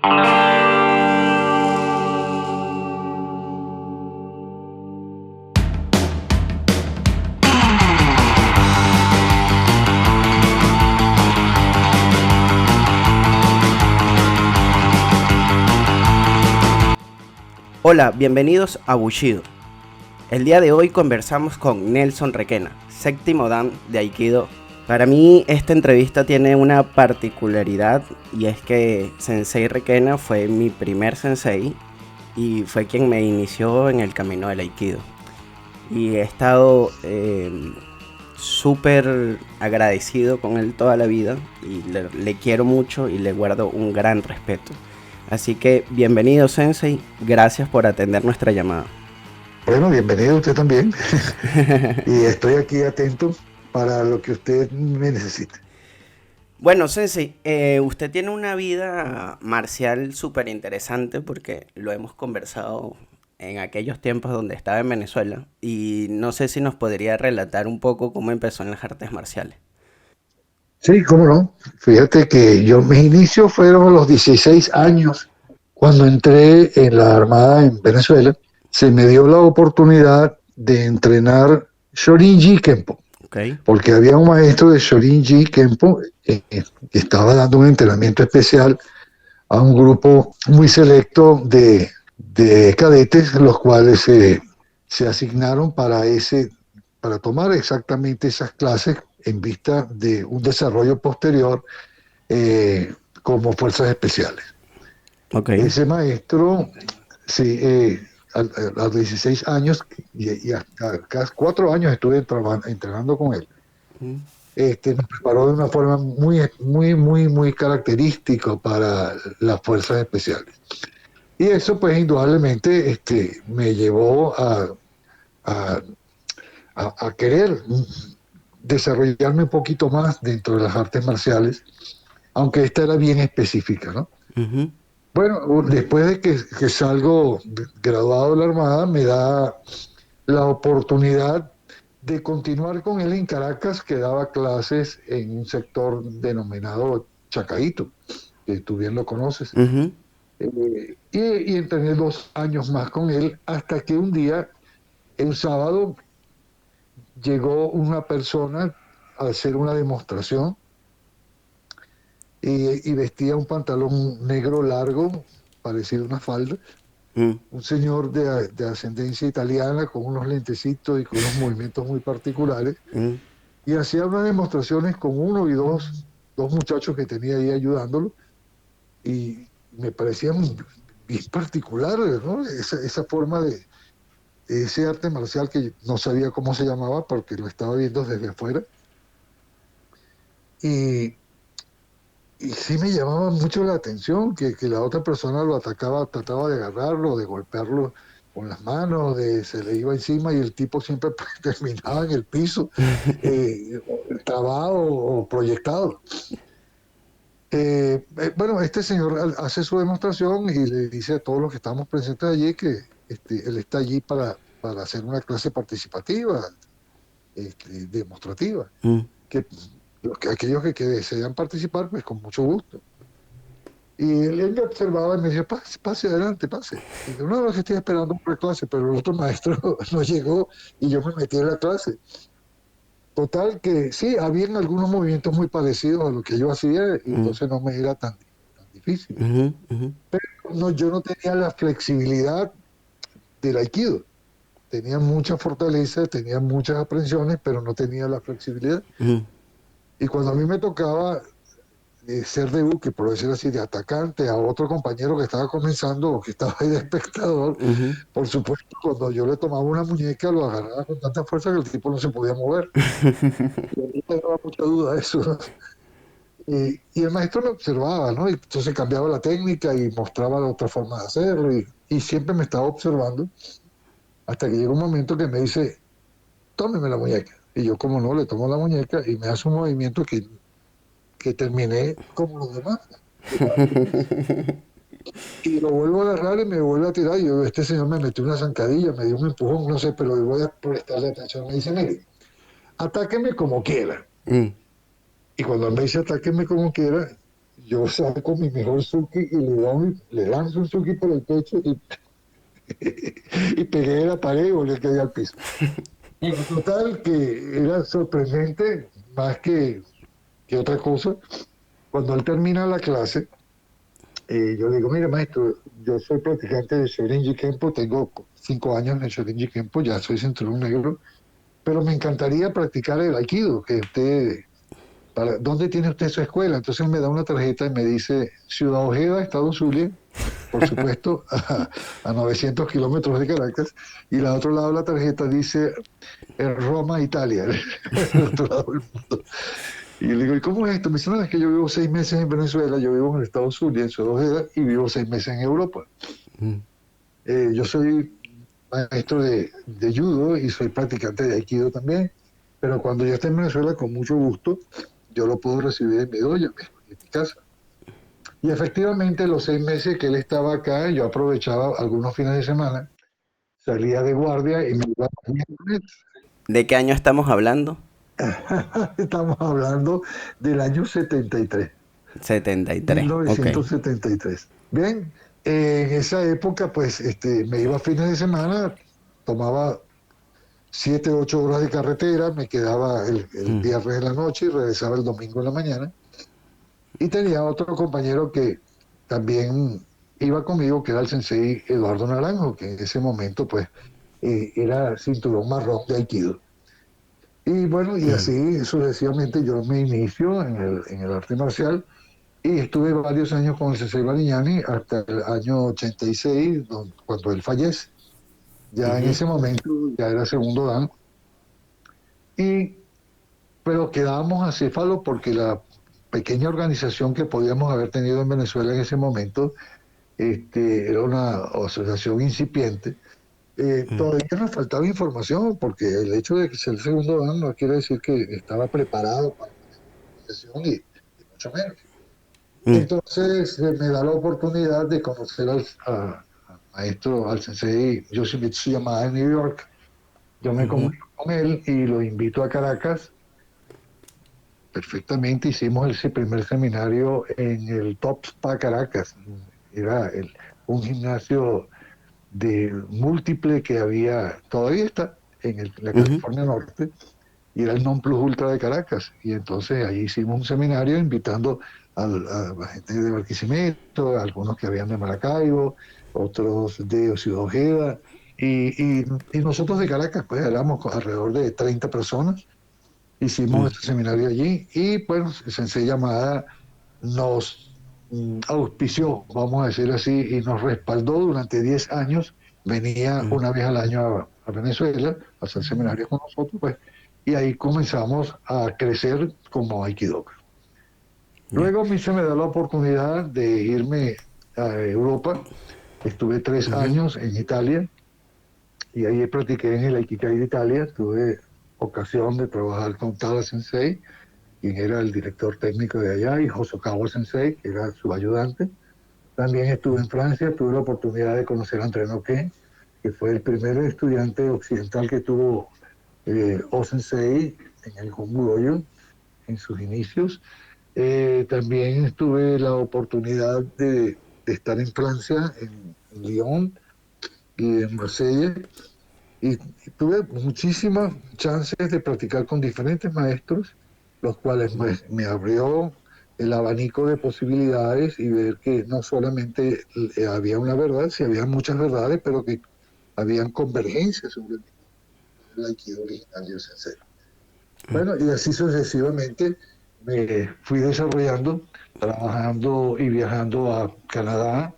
Hola, bienvenidos a Bushido. El día de hoy conversamos con Nelson Requena, séptimo dan de Aikido. Para mí esta entrevista tiene una particularidad y es que Sensei Requena fue mi primer sensei y fue quien me inició en el camino del Aikido. Y he estado súper agradecido con él toda la vida y le quiero mucho y le guardo un gran respeto. Así que bienvenido Sensei, gracias por atender nuestra llamada. Bueno, bienvenido usted también. Y estoy aquí atento para lo que usted me necesite. Bueno, Sensei, usted tiene una vida marcial súper interesante porque lo hemos conversado en aquellos tiempos donde estaba en Venezuela y no sé si nos podría relatar un poco cómo empezó en las artes marciales. Sí, cómo no. Fíjate que mis inicios fueron a los 16 años. Cuando entré en la Armada en Venezuela, se me dio la oportunidad de entrenar Shorinji Kempo, Okay. porque había un maestro de Shorinji Kempo que estaba dando un entrenamiento especial a un grupo muy selecto de cadetes, los cuales se asignaron para tomar exactamente esas clases en vista de un desarrollo posterior como fuerzas especiales. Okay. Ese maestro, sí, a los 16 años y hasta casi 4 años estuve entrenando con él. Nos preparó de una forma muy característica para las fuerzas especiales. Y eso, pues, indudablemente, me llevó a, a querer desarrollarme un poquito más dentro de las artes marciales, aunque esta era bien específica, ¿no? Uh-huh. Bueno, después de que salgo graduado de la Armada, me da la oportunidad de continuar con él en Caracas, que daba clases en un sector denominado Chacaíto, que tú bien lo conoces. Uh-huh. Y entrené 2 años más con él, hasta que un día, un sábado, llegó una persona a hacer una demostración y vestía un pantalón negro largo, parecido a una falda. Uh-huh. Un señor de ascendencia italiana con unos lentecitos y con unos movimientos muy particulares. Uh-huh. Y hacía unas demostraciones con uno y dos muchachos que tenía ahí ayudándolo. Y me parecían bien particulares, ¿no? Esa forma de ese arte marcial que no sabía cómo se llamaba porque lo estaba viendo desde afuera. Y, y sí me llamaba mucho la atención que la otra persona lo atacaba, trataba de agarrarlo, de golpearlo con las manos, se le iba encima y el tipo siempre terminaba en el piso, trabado o proyectado. Bueno, este señor hace su demostración y le dice a todos los que estamos presentes allí que él está allí para hacer una clase participativa, demostrativa, Uh-huh. que aquellos que desean participar, pues con mucho gusto. Y él me observaba y me decía, pase adelante, pase. Y yo, no, es que estoy esperando por clase, pero el otro maestro no llegó y yo me metí en la clase. Total que sí, habían algunos movimientos muy parecidos a lo que yo hacía y entonces no me era tan difícil. Uh-huh. Uh-huh. No, yo no tenía la flexibilidad del aikido. Tenía mucha fortaleza, tenía muchas aprensiones, pero no tenía la flexibilidad. Uh-huh. Y cuando a mí me tocaba ser de buque, por decirlo así, de atacante a otro compañero que estaba comenzando o que estaba ahí de espectador, Uh-huh. por supuesto, cuando yo le tomaba una muñeca, lo agarraba con tanta fuerza que el tipo no se podía mover. Y a mí me daba mucha duda eso. Y el maestro me observaba, ¿no? Y entonces cambiaba la técnica y mostraba la otra forma de hacerlo. Y siempre me estaba observando hasta que llega un momento que me dice, tómeme la muñeca. Y yo, como no, le tomo la muñeca y me hace un movimiento que terminé como los demás. Y lo vuelvo a agarrar y me vuelve a tirar. Y yo, este señor me metió una zancadilla, me dio un empujón, no sé, pero voy a prestarle atención. Me dice, mire, atáqueme como quiera. Uh-huh. Y cuando él me dice atáqueme como quiera, yo saco mi mejor suki y le lanzo un suki por el pecho y pegué de la pared y volví a caer al piso. Bueno, total, que era sorprendente más que otra cosa. Cuando él termina la clase, yo le digo, mire maestro, yo soy practicante de Shorinji Kempo, tengo 5 años en Shorinji Kempo, ya soy cinturón negro, pero me encantaría practicar el Aikido, que usted, ¿dónde tiene usted su escuela? Entonces él me da una tarjeta y me dice, Ciudad Ojeda, Estado Zulia, por supuesto, a 900 kilómetros de Caracas, y al otro lado de la tarjeta dice Roma, Italia, al otro lado del mundo. Y le digo, ¿y cómo es esto? Me dice, no, es que yo vivo 6 meses en Venezuela, yo vivo en el estado Zulia, en Ciudad Ojeda, y vivo 6 meses en Europa. Mm. Yo soy maestro de judo y soy practicante de aikido también, pero cuando yo esté en Venezuela, con mucho gusto, yo lo puedo recibir en mi doya, en mi casa. Y efectivamente, los 6 meses que él estaba acá, yo aprovechaba algunos fines de semana, salía de guardia y me iba a dormir. ¿De qué año estamos hablando? Estamos hablando del año 73. 73, ok. 1973. Bien, en esa época, pues, me iba a fines de semana, tomaba 7, 8 horas de carretera, me quedaba el Mm, viernes en la noche y regresaba el domingo en la mañana. Y tenía otro compañero que también iba conmigo, que era el sensei Eduardo Naranjo, que en ese momento, pues, era cinturón marrón de Aikido. Y bueno, y mm, así sucesivamente yo me inicio en el arte marcial. Y estuve varios años con el Sensei Bariñani hasta el año 86, cuando él fallece. Ya en ujú, ese momento ya era segundo dan, y, pero quedábamos acéfalos porque la pequeña organización que podíamos haber tenido en Venezuela en ese momento era una asociación incipiente. mm, Todavía nos faltaba información porque el hecho de que sea el segundo dan no quiere decir que estaba preparado para la organización y mucho menos. mm, Entonces me da la oportunidad de conocer al maestro, al sensei Yoshimitsu Yamada en New York. Yo me ujú, comunico con él y lo invito a Caracas. Perfectamente hicimos ese primer seminario en el Top Spa Caracas. Era un gimnasio de múltiple que había, todavía está en la ujú, California Norte, y era el Non Plus Ultra de Caracas. Y entonces ahí hicimos un seminario invitando a la gente de Barquisimeto, algunos que habían de Maracaibo, otros de Ciudad Ojeda, y nosotros de Caracas, pues éramos alrededor de 30 personas. Hicimos mm, este seminario allí y bueno, Sensei Yamada nos auspició, vamos a decir así, y nos respaldó durante 10 años. Venía mm, una vez al año a Venezuela a hacer seminarios con nosotros, pues, y ahí comenzamos a crecer como Aikido. ya. Luego a mí se me da la oportunidad de irme a Europa. Estuve tres Ujú, años en Italia y ahí practiqué en el Aikikai de Italia. Tuve ocasión de trabajar con Tada Sensei, quien era el director técnico de allá, y Hosokawa Sensei, que era su ayudante. También estuve en Francia, tuve la oportunidad de conocer a André Noquet, que fue el primer estudiante occidental que tuvo O-Sensei en el Hongu en sus inicios. También tuve la oportunidad de estar en Francia, en Lyon y en Marsella, y tuve muchísimas chances de practicar con diferentes maestros, los cuales me abrió el abanico de posibilidades y ver que no solamente había una verdad, sí había muchas verdades, pero que habían convergencias sobre el Aikido original de Sensei. Bueno, y así sucesivamente me fui desarrollando, trabajando y viajando a Canadá,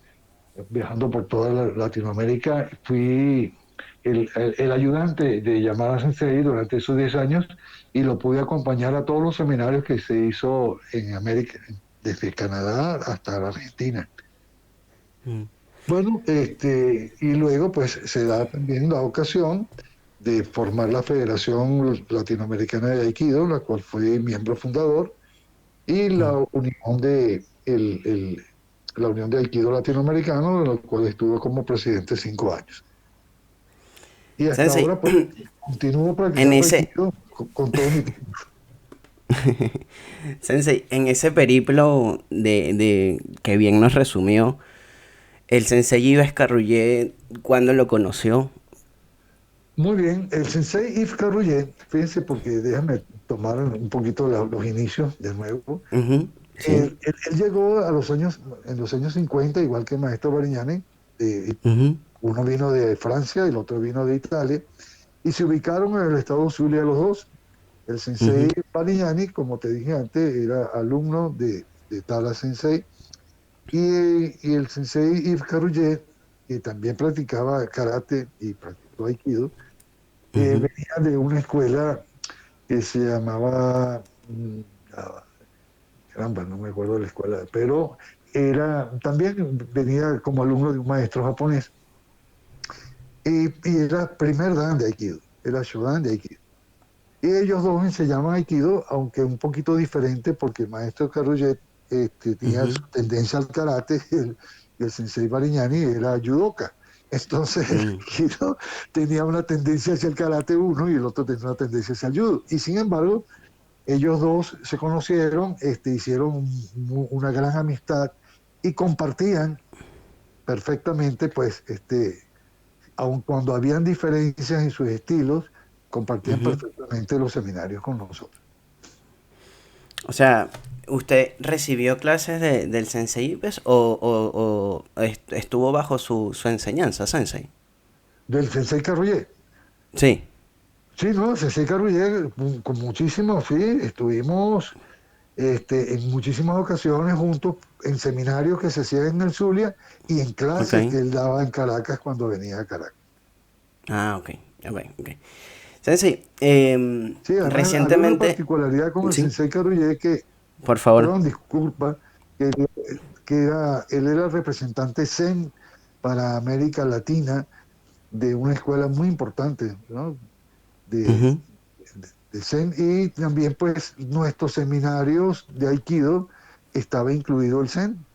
viajando por toda Latinoamérica. Fui el ayudante de Yamada Sensei durante esos 10 años y lo pude acompañar a todos los seminarios que se hizo en América, desde Canadá hasta la Argentina. mm, Bueno, y luego pues se da también la ocasión de formar la Federación Latinoamericana de Aikido, la cual fui miembro fundador, y la mm. Unión la Unión de Aikido Latinoamericano, de la cual estuve como presidente 5 años. Y hasta Sensei, ahora pues continúo en practicando ese, Aikido con todo mi tiempo. Sensei, en ese periplo de que bien nos resumió, el Sensei Ives Carrullé, ¿cuándo lo conoció? Muy bien, el sensei Yves Carruyet, fíjense porque déjame tomar un poquito los inicios de nuevo. Ujú, sí. Él llegó en los años 50, igual que el maestro Barignani. Ujú, Uno vino de Francia y el otro vino de Italia, y se ubicaron en el estado Zulia los dos. El sensei ujú, Barignani, como te dije antes, era alumno de Tala Sensei, y el sensei Yves Carruyet, que también practicaba karate y practicó aikido, ujú, venía de una escuela que se llamaba, ah, caramba, no me acuerdo de la escuela, pero también venía como alumno de un maestro japonés, y era primer dan de Aikido, era Shodan de Aikido. Y ellos dos enseñaban Aikido, aunque un poquito diferente, porque el maestro Carruget tenía ujú, su tendencia al karate y el sensei Barignani era judoka. Entonces el mm. Aikido tenía una tendencia hacia el karate uno y el otro tenía una tendencia hacia el judo. Y sin embargo, ellos dos se conocieron, hicieron una gran amistad y compartían perfectamente, pues, aun cuando habían diferencias en sus estilos, compartían Ujú. perfectamente los seminarios con nosotros. O sea, ¿usted recibió clases del Sensei Ives o estuvo bajo su enseñanza, Sensei? Del Sensei Carroyer. Sí. Sí, no, el Sensei Carroyer, con muchísimos, sí, estuvimos en muchísimas ocasiones juntos en seminarios que se hacían en el Zulia y en Ok. clases que él daba en Caracas cuando venía a Caracas. Ah, ok. Ok, ok. Sensei, Sí, además había una recientemente... particularidad con el Sí, Sensei Carroyer que, por favor. perdón, disculpa, que, él era el representante Zen para América Latina de una escuela muy importante, ¿no? de, Ujú, de Zen, y también pues nuestros seminarios de Aikido estaba incluido el Zen.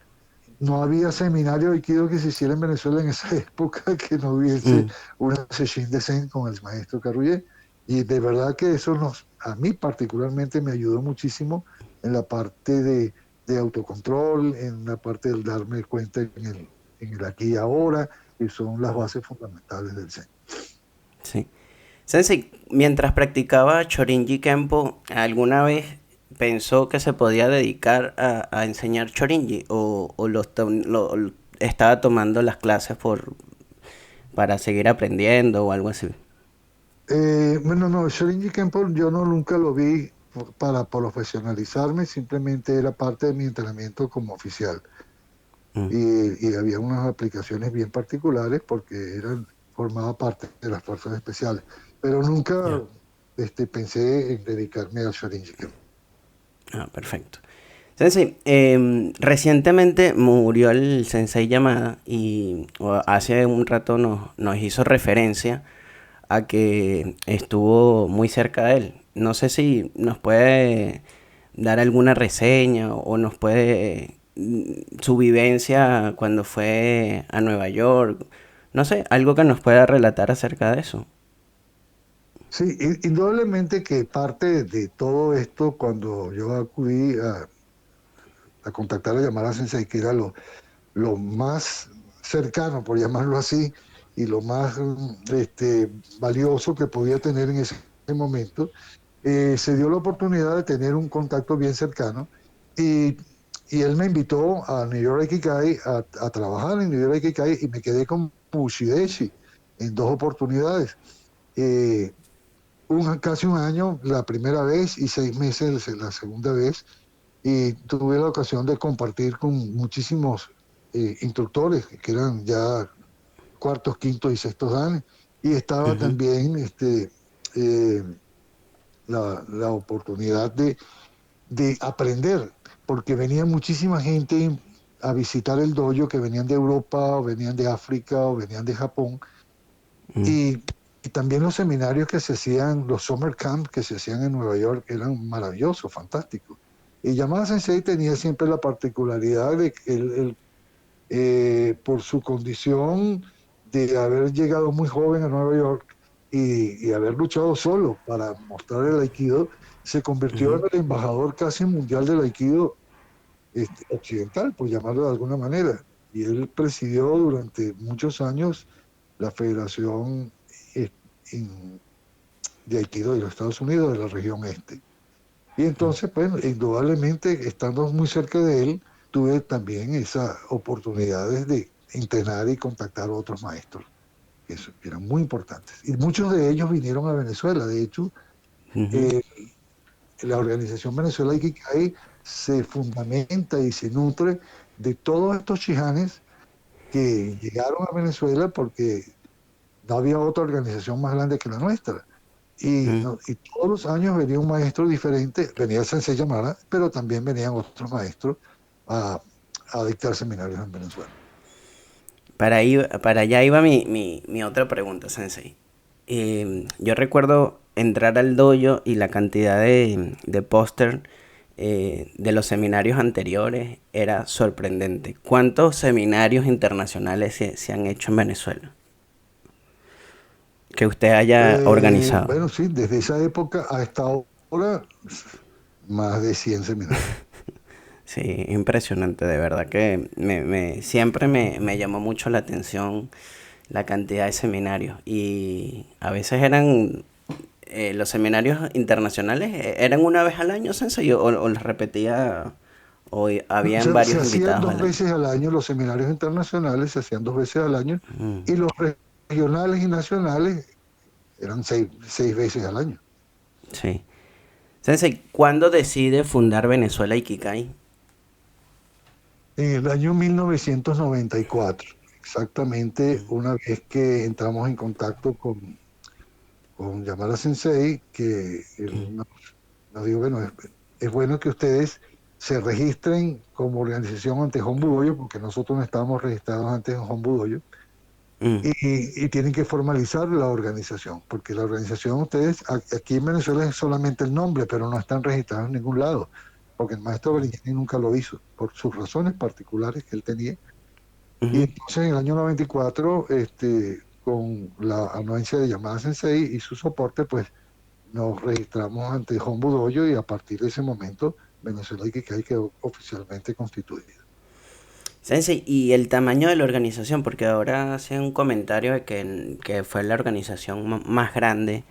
No había seminario de Aikido que se hiciera en Venezuela en esa época que no hubiese mm. una sesión de Zen con el maestro Carruyer. Y de verdad que eso a mí particularmente me ayudó muchísimo en la parte de autocontrol, en la parte del darme cuenta en el aquí y ahora, que son las bases fundamentales del Zen. Sí. Sensei, mientras practicaba Chorinji Kempo, ¿alguna vez pensó que se podía dedicar a enseñar Chorinji o estaba tomando las clases para seguir aprendiendo o algo así? Bueno, no, Shorinji Kempo yo no nunca lo vi para profesionalizarme, simplemente era parte de mi entrenamiento como oficial. Mm, Y había unas aplicaciones bien particulares porque formaba parte de las fuerzas especiales. Pero nunca ya. pensé en dedicarme al Shorinji Kempo. Ah, perfecto. Sensei, recientemente murió el Sensei Yamada y hace un rato nos hizo referencia a que estuvo muy cerca de él. No sé si nos puede dar alguna reseña o nos puede su vivencia cuando fue a Nueva York. No sé, algo que nos pueda relatar acerca de eso. Sí, indudablemente que parte de todo esto, cuando yo acudí a contactar a Yamada Sensei, que era lo más cercano, por llamarlo así, y lo más valioso que podía tener en ese momento, se dio la oportunidad de tener un contacto bien cercano, y, y él me invitó a New York Ikigai a trabajar en New York Ikigai, y me quedé con Bushideshi en dos oportunidades. Eh, Casi un año la primera vez y 6 meses la segunda vez, y tuve la ocasión de compartir con muchísimos instructores que eran ya cuartos, quintos y sextos dan, y estaba Ujú, también eh, la oportunidad de aprender, porque venía muchísima gente a visitar el dojo que venían de Europa o venían de África o venían de Japón, mm, y, y también los seminarios que se hacían, los summer camps que se hacían en Nueva York eran maravillosos, fantásticos. Y Yamada Sensei tenía siempre la particularidad de que por su condición de haber llegado muy joven a Nueva York, y haber luchado solo para mostrar el Aikido, se convirtió en Ujú, el embajador casi mundial del Aikido occidental, por llamarlo de alguna manera. Y él presidió durante muchos años la Federación eh, in- de Aikido de los Estados Unidos, de la región este. Y entonces, pues, indudablemente, estando muy cerca de él, tuve también esas oportunidades de entrenar y contactar a otros maestros, que eran muy importantes. Y muchos de ellos vinieron a Venezuela. De hecho, ujú, eh, la organización Venezuela Ikigai se fundamenta y se nutre de todos estos chijanes que llegaron a Venezuela porque no había otra organización más grande que la nuestra. Y, ujú. no, y todos los años venía un maestro diferente, venía el Sensei Yamada, pero también venían otros maestros a, a dictar seminarios en Venezuela. Para allá iba mi otra pregunta, Sensei. Yo recuerdo entrar al dojo y la cantidad de póster de los seminarios anteriores era sorprendente. ¿Cuántos seminarios internacionales se han hecho en Venezuela? Que usted haya organizado. Bueno, sí, desde esa época hasta ahora, más de 100 seminarios. Sí, impresionante, de verdad que siempre me llamó mucho la atención la cantidad de seminarios. Y a veces eran los seminarios internacionales, eran una vez al año, Sensei, o los repetía, o habían Se varios hacían invitados dos al año. veces al año, los seminarios internacionales se hacían dos veces al año, Mm, y los regionales y nacionales eran seis veces al año. sí. Sensei, ¿cuándo decide fundar Venezuela Ikigai? En el año 1994, exactamente una vez que entramos en contacto con Yamada Sensei, que él nos dijo, bueno, es bueno que ustedes se registren como organización ante Hombu Dojo, porque nosotros no estábamos registrados antes en Hombu Dojo, Mm, y tienen que formalizar la organización, porque la organización ustedes, aquí en Venezuela es solamente el nombre, pero no están registrados en ningún lado, porque el maestro Bellini nunca lo hizo, por sus razones particulares que él tenía. Y ujú. entonces en el año 94, con la anuencia de Yamada Sensei y su soporte, pues nos registramos ante Hombu Dojo, y a partir de ese momento Venezuela Ikigai quedó oficialmente constituida. Sensei, y el tamaño de la organización, porque ahora hace un comentario de que fue la organización más grande.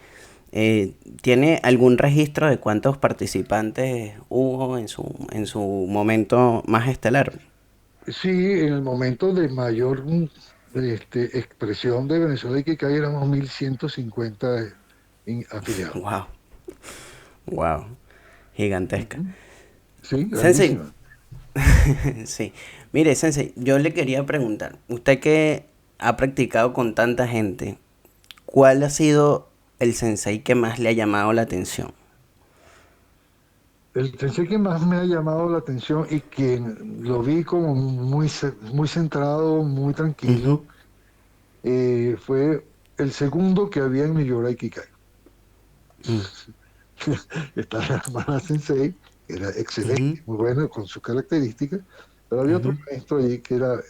¿Tiene algún registro de cuántos participantes hubo en su momento más estelar? Sí, en el momento de mayor expresión de Venezuela Ikigai éramos 1150 afiliados. Wow, wow, gigantesca. Ujú. Sí, Sensei, grandísima. sí. Mire, Sensei, yo le quería preguntar, usted que ha practicado con tanta gente, ¿cuál ha sido el sensei que más le ha llamado la atención? El sensei que más me ha llamado la atención y que lo vi como muy centrado, muy Ujú, tranquilo, fue el segundo que había en mi Yorai Kikai. mm, Está la hermana Sensei, que era ujú, excelente, muy bueno con sus características, pero había otro ujú. maestro ahí que era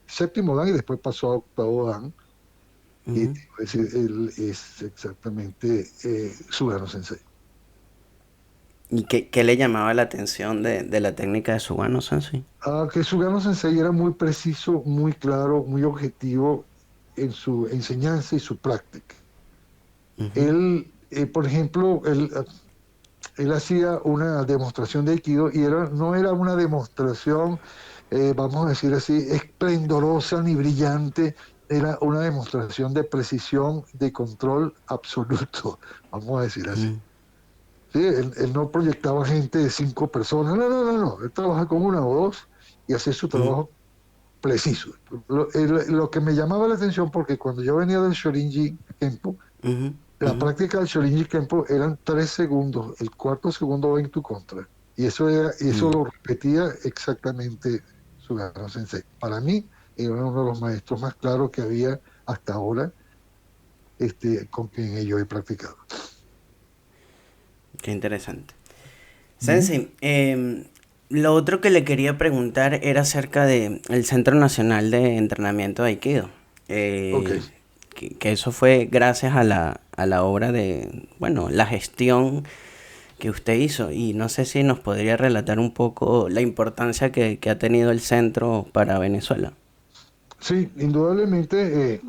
séptimo dan y después pasó a octavo dan, y Ujú. te voy a decir, él es exactamente Sugano Sensei. ¿Y qué le llamaba la atención de la técnica de Sugano Sensei? Que Sugano Sensei era muy preciso, muy claro, muy objetivo en su enseñanza y su práctica. Ujú, Él, por ejemplo, él hacía una demostración de Aikido y no era una demostración, vamos a decir así, esplendorosa ni brillante, era una demostración de precisión, de control absoluto, vamos a decir así. ujú, Sí, él no proyectaba gente de 5 personas, no, no, no, no, él trabaja con una o dos y hace su ujú, trabajo preciso. Lo que me llamaba la atención, porque cuando yo venía del Shorinji Kempo, ujú, la ujú, práctica del Shorinji Kempo eran 3 segundos, el cuarto segundo va en tu contra. Y eso ujú. lo repetía exactamente Sugano Sensei. Para mí, era uno de los maestros más claros que había hasta ahora, con quien yo he practicado. Qué interesante. Ujú. Sensei, lo otro que le quería preguntar era acerca del Centro Nacional de Entrenamiento de Aikido. Ok. Eh, que eso fue gracias a la obra de, bueno, la gestión que usted hizo. Y no sé si nos podría relatar un poco la importancia que ha tenido el centro para Venezuela. Sí, indudablemente,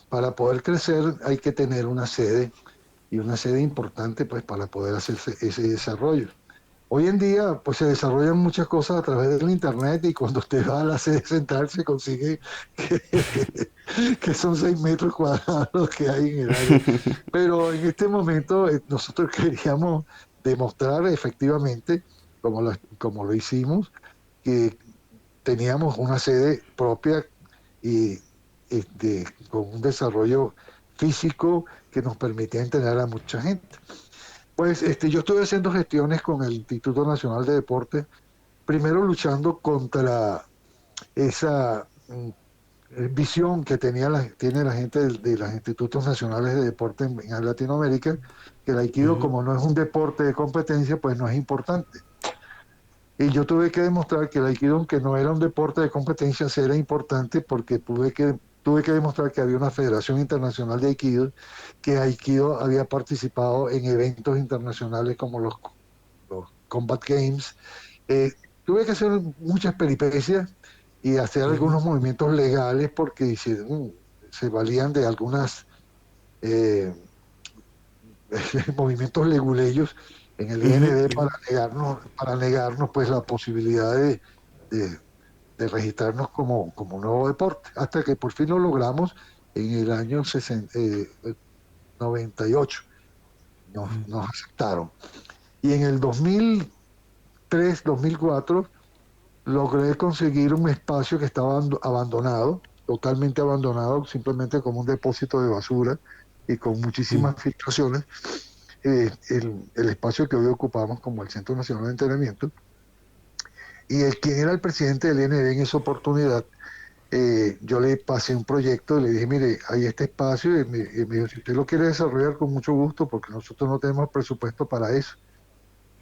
para poder crecer hay que tener una sede y una sede importante pues para poder hacer ese desarrollo. Hoy en día pues se desarrollan muchas cosas a través del internet y cuando usted va a la sede central se consigue que, que son 6 metros cuadrados que hay en el área. Pero en este momento nosotros queríamos demostrar efectivamente, como lo hicimos, que teníamos una sede propia y con un desarrollo físico que nos permitía entrenar a mucha gente. Pues yo estuve haciendo gestiones con el Instituto Nacional de Deportes, primero luchando contra esa visión que tiene la gente de los institutos nacionales de deporte en Latinoamérica, que el Aikido, Ujú, como no es un deporte de competencia, pues no es importante. Y yo tuve que demostrar que el Aikido, aunque no era un deporte de competencia, sí era importante porque tuve que demostrar que había una Federación Internacional de Aikido, que Aikido había participado en eventos internacionales como los Combat Games. Eh, Tuve que hacer muchas peripecias y hacer ujú, algunos movimientos legales porque se valían de algunas eh, movimientos leguleyos en el ujú, IND ujú, para negarnos pues la posibilidad de, de registrarnos como nuevo deporte, hasta que por fin lo logramos en el año 98, nos aceptaron. Y en el 2003, 2004, logré conseguir un espacio que estaba abandonado, totalmente abandonado, simplemente como un depósito de basura y con ujú, muchísimas filtraciones. El espacio que hoy ocupamos como el Centro Nacional de Entrenamiento. Y quien era el presidente del IND en esa oportunidad, yo le pasé un proyecto y le dije, mire, hay este espacio, y me dijo, si usted lo quiere desarrollar con mucho gusto, porque nosotros no tenemos presupuesto para eso.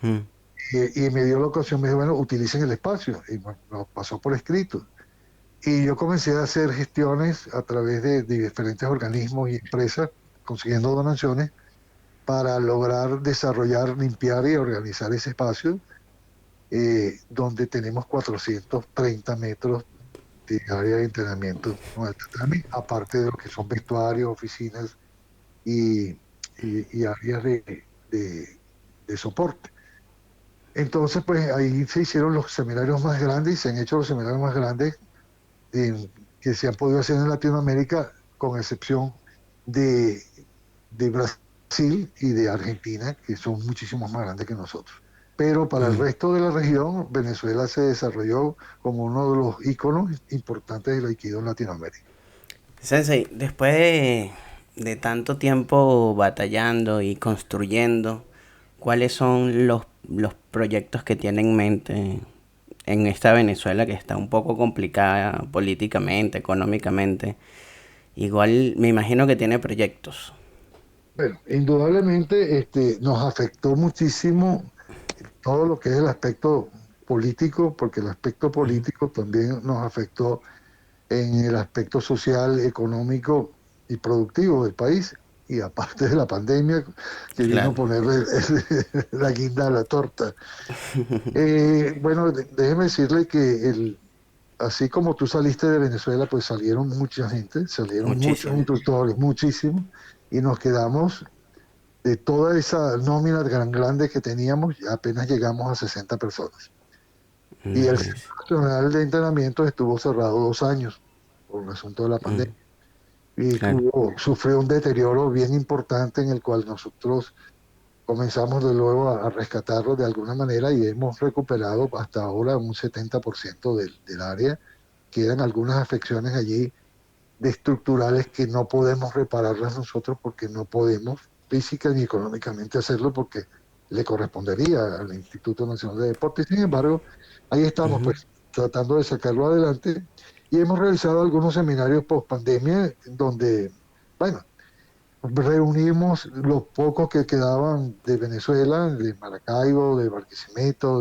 ujú. Y me dio la ocasión, me dijo, bueno, utilicen el espacio, y lo pasó por escrito. Y yo comencé a hacer gestiones a través de diferentes organismos y empresas, consiguiendo donaciones para lograr desarrollar, limpiar y organizar ese espacio, donde tenemos 430 metros de área de entrenamiento con el tatami, aparte de lo que son vestuarios, oficinas y, y áreas de, de soporte. Entonces, pues ahí se hicieron los seminarios más grandes y se han hecho los seminarios más grandes que se han podido hacer en Latinoamérica, con excepción de, de Brasil y de Argentina, que son muchísimos más grandes que nosotros. Pero para el Mm. resto de la región, Venezuela se desarrolló como uno de los íconos importantes del Aikido en Latinoamérica. Sensei, después de tanto tiempo batallando y construyendo, ¿cuáles son los proyectos que tiene en mente en esta Venezuela que está un poco complicada políticamente, económicamente? Igual me imagino que tiene proyectos. Bueno, indudablemente nos afectó muchísimo todo lo que es el aspecto político, porque el aspecto político también nos afectó en el aspecto social, económico y productivo del país. Y aparte de la pandemia que vino a Claro. ponerle la guinda a la torta. Bueno, déjeme decirle que así como tú saliste de Venezuela, pues salieron mucha gente, salieron muchos Muchísimo. instructores, muchísimos, y nos quedamos de toda esa nómina tan grande que teníamos, apenas llegamos a 60 personas. Y el Imagínese. Centro Nacional de Entrenamiento estuvo cerrado 2 años por el asunto de la pandemia. Y Claro. sufrió un deterioro bien importante en el cual nosotros comenzamos de nuevo a rescatarlo de alguna manera y hemos recuperado hasta ahora un 70% del área. Quedan algunas afecciones allí de estructurales que no podemos repararlas nosotros porque no podemos física ni económicamente hacerlo porque le correspondería al Instituto Nacional de Deportes. Sin embargo, ahí estamos Ujú. pues tratando de sacarlo adelante y hemos realizado algunos seminarios post pandemia donde, bueno, reunimos los pocos que quedaban de Venezuela, de Maracaibo, de Barquisimeto,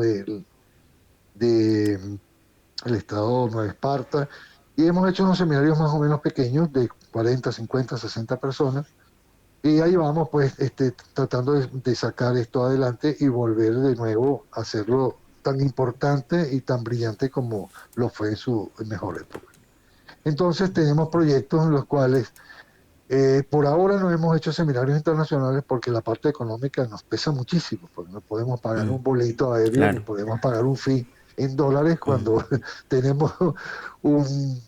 de el estado Nueva Esparta, y hemos hecho unos seminarios más o menos pequeños de 40, 50, 60 personas. Y ahí vamos, pues, tratando de sacar esto adelante y volver de nuevo a hacerlo tan importante y tan brillante como lo fue en su mejor época. Entonces tenemos proyectos en los cuales por ahora no hemos hecho seminarios internacionales porque la parte económica nos pesa muchísimo, porque no podemos pagar Mm, un boleto aéreo ni claro. podemos pagar un fee en dólares Mm, cuando tenemos un,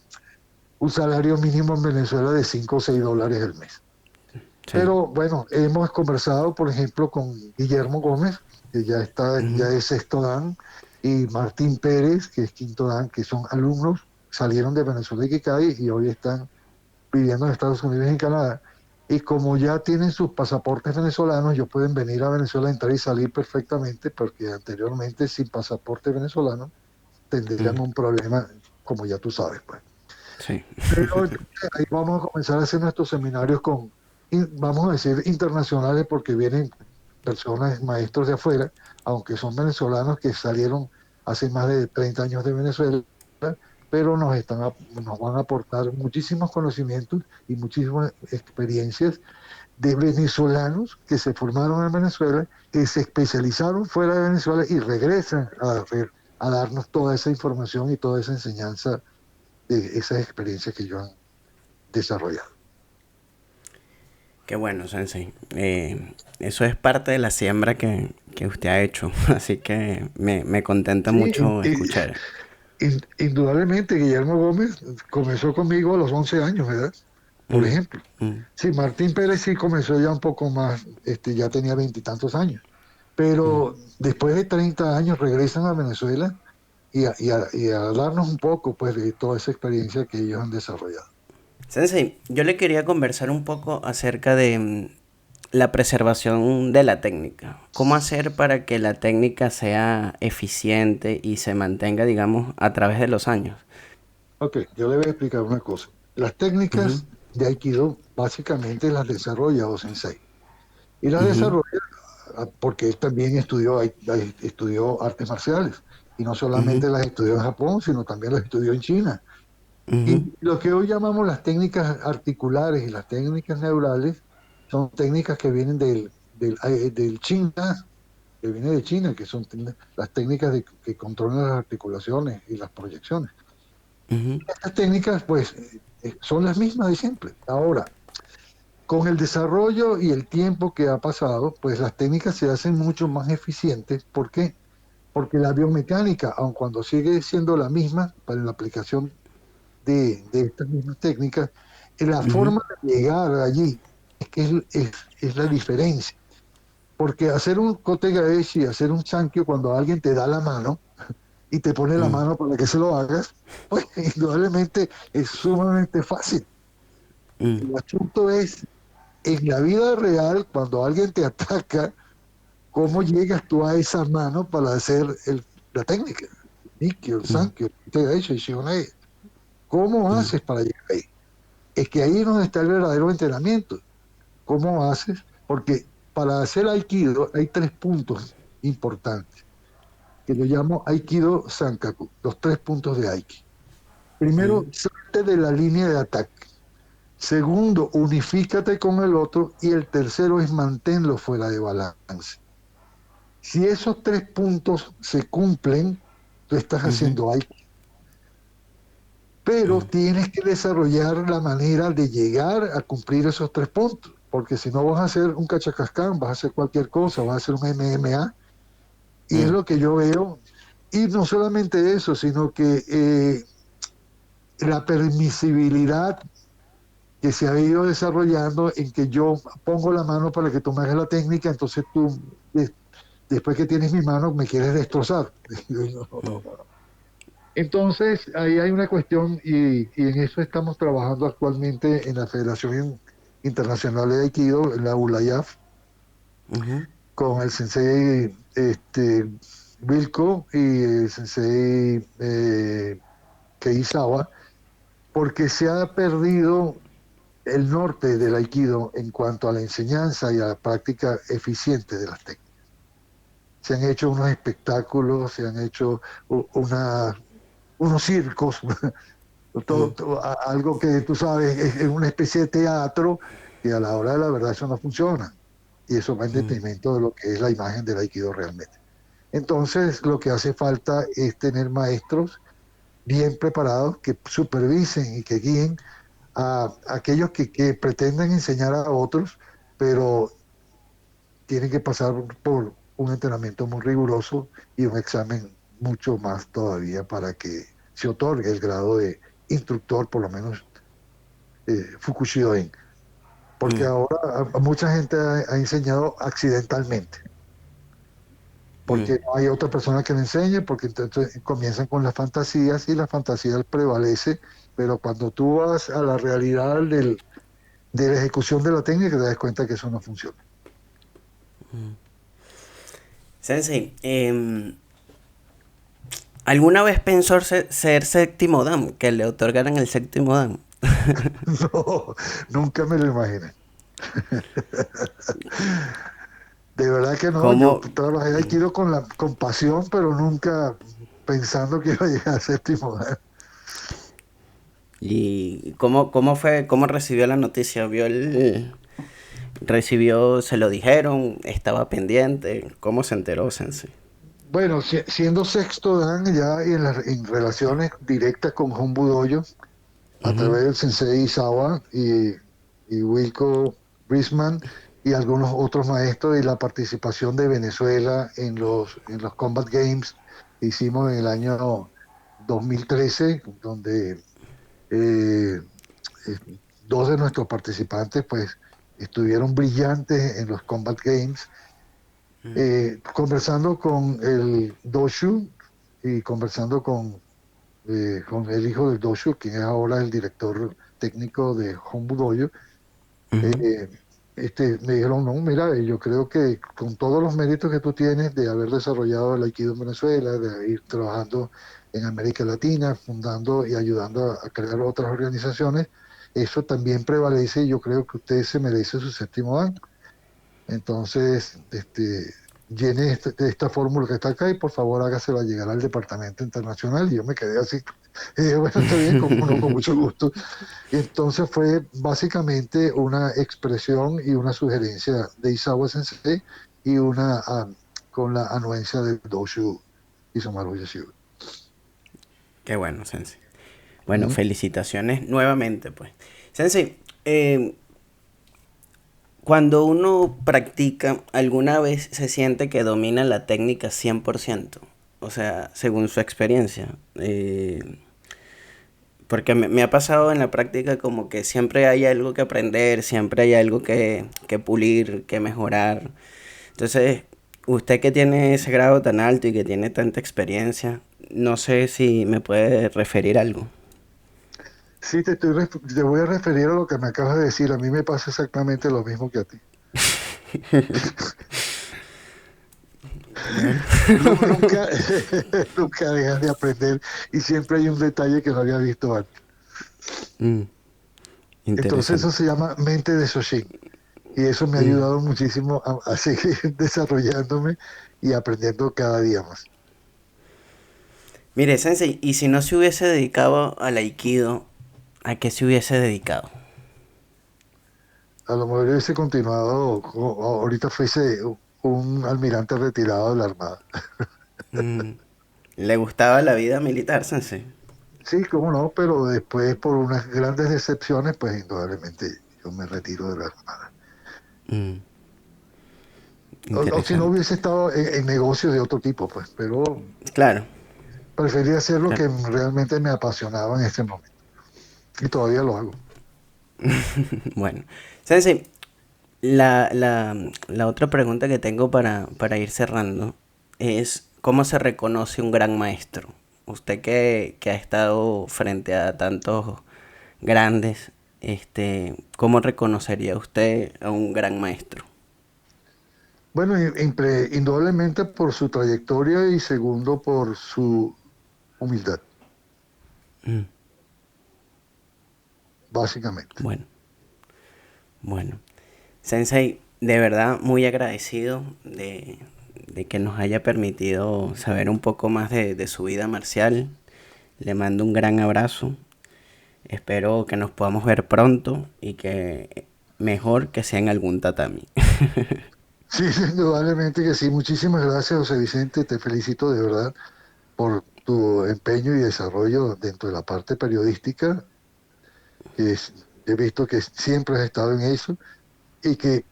un salario mínimo en Venezuela de 5 o 6 dólares al mes. sí. Pero bueno, hemos conversado, por ejemplo, con Guillermo Gómez, que ya está, Ujú, ya es sexto Dan, y Martín Pérez, que es quinto Dan, que son alumnos, salieron de Venezuela y Quicay y hoy están viviendo en Estados Unidos y en Canadá. Y como ya tienen sus pasaportes venezolanos, ellos pueden venir a Venezuela, entrar y salir perfectamente, porque anteriormente sin pasaporte venezolano tendrían mm, un problema, como ya tú sabes, pues. sí. Pero entonces, ahí vamos a comenzar a hacer nuestros seminarios vamos a decir, internacionales, porque vienen personas, maestros de afuera, aunque son venezolanos que salieron hace más de 30 años de Venezuela, pero nos van a aportar muchísimos conocimientos y muchísimas experiencias de venezolanos que se formaron en Venezuela, que se especializaron fuera de Venezuela y regresan a darnos toda esa información y toda esa enseñanza de esas experiencias que ellos han desarrollado. Qué bueno, Sensei. Eso es parte de la siembra que usted ha hecho, así que me contenta Sí, mucho escuchar. indudablemente Guillermo Gómez comenzó conmigo a los 11 años, ¿verdad? Por Mm, ejemplo. mm, Sí, Martín Pérez sí comenzó ya un poco más, ya tenía veintitantos años, mm. pero después de 30 años regresan a Venezuela y a darnos un poco pues de toda esa experiencia que ellos han desarrollado. Sensei, yo le quería conversar un poco acerca de la preservación de la técnica. ¿Cómo hacer para que la técnica sea eficiente y se mantenga, digamos, a través de los años? Ok, yo le voy a explicar una cosa. Las Ujú, técnicas de Aikido básicamente las desarrolla o Sensei. Y las ujú, desarrolla porque él también estudió artes marciales. Y no ujú, solamente las estudió en Japón, sino también las estudió en China. ujú, Y lo que hoy llamamos las técnicas articulares y las técnicas neurales son técnicas que vienen del China, que viene de China, que son las técnicas que controlan las articulaciones y las proyecciones. ujú, Estas técnicas, pues, son las mismas de siempre. Ahora, con el desarrollo y el tiempo que ha pasado, pues las técnicas se hacen mucho más eficientes. ¿Por qué? Porque la biomecánica, aun cuando sigue siendo la misma para la aplicación de estas mismas técnicas, la ujú, forma de llegar allí es que es la diferencia. Porque hacer un kotegaeshi, hacer un sankyo cuando alguien te da la mano y te pone la mm, mano para que se lo hagas, pues indudablemente es sumamente fácil. mm, El asunto es, en la vida real, cuando alguien te ataca, ¿cómo llegas tú a esa mano para hacer la técnica? Nikkyo, mm, Sankyo, Kotegaeshi, Shihonei. ¿Cómo mm, haces para llegar ahí? Es que ahí es donde está el verdadero entrenamiento. ¿Cómo haces? Porque para hacer Aikido hay tres puntos importantes, que lo llamo Aikido Sankaku, los tres puntos de Aiki. Primero, mm, salte de la línea de ataque. Segundo, unifícate con el otro. Y el tercero es manténlo fuera de balance. Si esos tres puntos se cumplen, tú estás ujú, haciendo Aiki. Pero mm, tienes que desarrollar la manera de llegar a cumplir esos tres puntos, porque si no vas a hacer un cachacascán, vas a hacer cualquier cosa, vas a hacer un MMA, y es mm, lo que yo veo. Y no solamente eso, sino que la permisibilidad que se ha ido desarrollando en que yo pongo la mano para que tú me hagas la técnica, entonces tú, después que tienes mi mano, me quieres destrozar. No, no, mm. no. Entonces, ahí hay una cuestión y en eso estamos trabajando actualmente en la Federación Internacional de Aikido, en la ULAYAF, Ujú, con el sensei Wilco y el sensei Keisawa, porque se ha perdido el norte del Aikido en cuanto a la enseñanza y a la práctica eficiente de las técnicas. Se han hecho unos espectáculos, se han hecho unos circos Mm, Algo que tú sabes es una especie de teatro y a la hora de la verdad eso no funciona. Y eso va en mm, detrimento de lo que es la imagen del Aikido realmente. Entonces, lo que hace falta es tener maestros bien preparados que supervisen y que guíen a aquellos que pretenden enseñar a otros, pero tienen que pasar por un entrenamiento muy riguroso y un examen mucho más todavía para que se otorgue el grado de instructor, por lo menos Fukushidoin. Porque mm, ahora mucha gente ha enseñado accidentalmente, mm. porque no hay otra persona que le enseñe, porque entonces comienzan con las fantasías y la fantasía prevalece, pero cuando tú vas a la realidad de la ejecución de la técnica, te das cuenta que eso no funciona. Sensei, ¿alguna vez pensó ser séptimo dan? Que le otorgaran el séptimo dan. No, nunca me lo imaginé. De verdad que no, yo ¿Cómo? trabajé Aikido con pasión, pero nunca pensando que iba a llegar a séptimo dan. ¿Y cómo fue, cómo recibió la noticia? Recibió, se lo dijeron, estaba pendiente? ¿Cómo se enteró, Sensei? Bueno, siendo sexto dan ya en relaciones directas con Hombu Dojo, a Ujú, través del Sensei Isawa y Wilco Brisman y algunos otros maestros y la participación de Venezuela en los Combat Games que hicimos en el año 2013, donde eh, eh, dos de nuestros participantes pues estuvieron brillantes en los Combat Games, conversando con el Doshu y conversando con el hijo del Doshu, quien es ahora el director técnico de Hombu Dojo. ujú, eh, Me dijeron, no, mira, yo creo que con todos los méritos que tú tienes de haber desarrollado el Aikido en Venezuela, de ir trabajando en América Latina, fundando y ayudando a crear otras organizaciones, eso también prevalece y yo creo que usted se merece su séptimo dan. Entonces, llene esta fórmula que está acá y por favor hágasela llegar al departamento internacional. Y yo me quedé así. Y dije, bueno, está bien, como no, con mucho gusto. Y entonces fue básicamente una expresión y una sugerencia de Isawa Sensei y una con la anuencia del Doshu Isamaru Yeshiva. qué bueno, Sensei. Bueno, Ujú. felicitaciones nuevamente, pues. Sensei, cuando uno practica, ¿alguna vez se siente que domina la técnica 100%? O sea, según su experiencia. Porque me ha pasado en la práctica como que siempre hay algo que aprender, siempre hay algo que pulir, que mejorar. Entonces, usted que tiene ese grado tan alto y que tiene tanta experiencia, no sé si me puede referir a algo. Sí, te voy a referir a lo que me acabas de decir. A mí me pasa exactamente lo mismo que a ti. Bueno. Nunca, nunca dejas de aprender y siempre hay un detalle que no había visto antes. Mm, Entonces eso interesante. se llama mente de Soshin y eso me ha Mm. ayudado muchísimo a seguir desarrollándome y aprendiendo cada día más. Mire, Sensei, ¿y si no se hubiese dedicado al Aikido, a qué se hubiese dedicado? A lo mejor hubiese continuado, ahorita fuese un almirante retirado de la Armada. Mm, ¿le gustaba la vida militar, Sensei? Sí, cómo no, pero después por unas grandes decepciones, pues indudablemente yo me retiro de la Armada. Mm, O si no interesante. hubiese estado en negocios de otro tipo, pues, pero Claro, preferí hacer lo claro. que realmente me apasionaba en este momento. Y todavía lo hago. Bueno, Sensei, la otra pregunta que tengo para ir cerrando es ¿cómo se reconoce un gran maestro? Usted que ha estado frente a tantos grandes, ¿cómo reconocería usted a un gran maestro? Bueno, indudablemente por su trayectoria y segundo por su humildad, Mm, básicamente. bueno, bueno. Sensei, de verdad muy agradecido de que nos haya permitido saber un poco más de su vida marcial. Le mando un gran abrazo Espero que nos podamos ver pronto y que mejor que sea en algún tatami. Sí, indudablemente que sí. Muchísimas gracias, José Vicente. Te felicito de verdad por tu empeño y desarrollo dentro de la parte periodística, he visto que siempre has estado en eso y que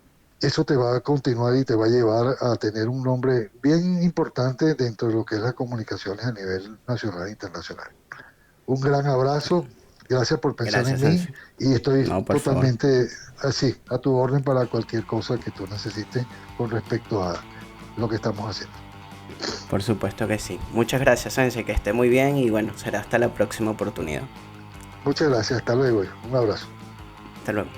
eso te va a continuar y te va a llevar a tener un nombre bien importante dentro de lo que es las comunicaciones a nivel nacional e internacional. Un gran abrazo, gracias por pensar en Gracias, mí Enzo. y estoy No, por favor. totalmente así, a tu orden para cualquier cosa que tú necesites con respecto a lo que estamos haciendo. Por supuesto que sí. Muchas gracias, Enzo, que esté muy bien y bueno, será hasta la próxima oportunidad. Muchas gracias, hasta luego, un abrazo. Hasta luego.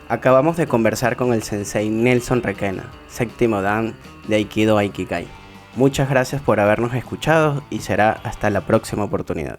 Acabamos de conversar con el sensei Nelson Requena, séptimo dan de Aikido Aikikai. Muchas gracias por habernos escuchado y será hasta la próxima oportunidad.